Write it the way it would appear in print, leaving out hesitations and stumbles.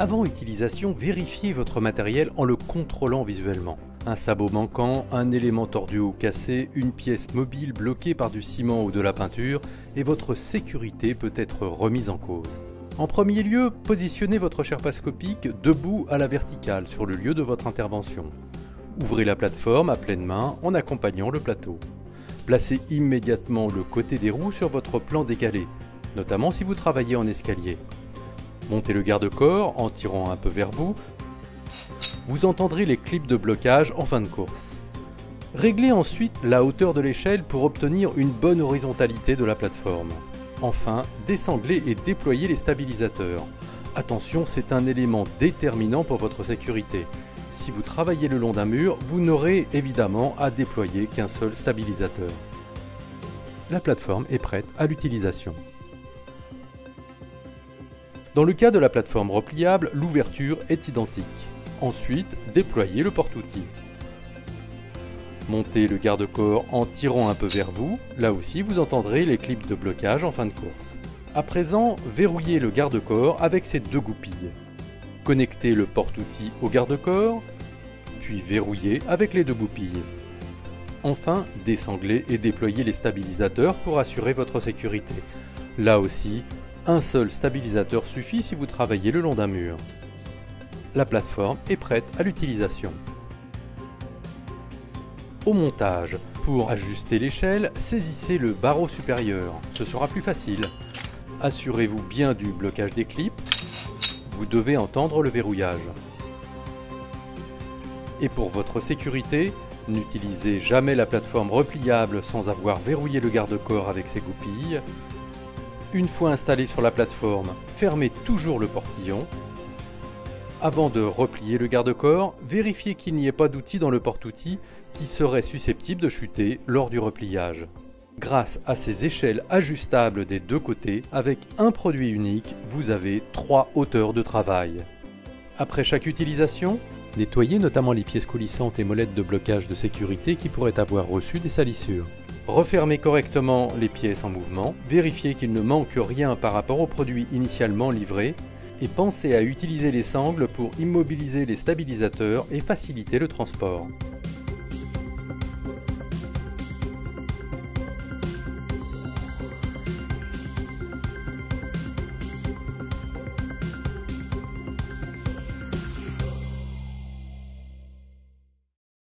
Avant utilisation, vérifiez votre matériel en le contrôlant visuellement. Un sabot manquant, un élément tordu ou cassé, une pièce mobile bloquée par du ciment ou de la peinture, et votre sécurité peut être remise en cause. En premier lieu, positionnez votre sherpascopique debout à la verticale sur le lieu de votre intervention. Ouvrez la plateforme à pleine main en accompagnant le plateau. Placez immédiatement le côté des roues sur votre plan décalé, notamment si vous travaillez en escalier. Montez le garde-corps en tirant un peu vers vous. Vous entendrez les clips de blocage en fin de course. Réglez ensuite la hauteur de l'échelle pour obtenir une bonne horizontalité de la plateforme. Enfin, désanglez et déployez les stabilisateurs. Attention, c'est un élément déterminant pour votre sécurité. Si vous travaillez le long d'un mur, vous n'aurez évidemment à déployer qu'un seul stabilisateur. La plateforme est prête à l'utilisation. Dans le cas de la plateforme repliable, l'ouverture est identique. Ensuite, déployez le porte-outils. Montez le garde-corps en tirant un peu vers vous. Là aussi, vous entendrez les clips de blocage en fin de course. À présent, verrouillez le garde-corps avec ces deux goupilles. Connectez le porte-outils au garde-corps, puis verrouillez avec les deux goupilles. Enfin, désanglez et déployez les stabilisateurs pour assurer votre sécurité. Là aussi, un seul stabilisateur suffit si vous travaillez le long d'un mur. La plateforme est prête à l'utilisation. Au montage, pour ajuster l'échelle, saisissez le barreau supérieur. Ce sera plus facile. Assurez-vous bien du blocage des clips. Vous devez entendre le verrouillage. Et pour votre sécurité, n'utilisez jamais la plateforme repliable sans avoir verrouillé le garde-corps avec ses goupilles. Une fois installé sur la plateforme, fermez toujours le portillon. Avant de replier le garde-corps, vérifiez qu'il n'y ait pas d'outil dans le porte-outils qui serait susceptible de chuter lors du repliage. Grâce à ces échelles ajustables des deux côtés, avec un produit unique, vous avez 3 hauteurs de travail. Après chaque utilisation, nettoyez notamment les pièces coulissantes et molettes de blocage de sécurité qui pourraient avoir reçu des salissures. Refermez correctement les pièces en mouvement, vérifiez qu'il ne manque rien par rapport au produit initialement livré et pensez à utiliser les sangles pour immobiliser les stabilisateurs et faciliter le transport.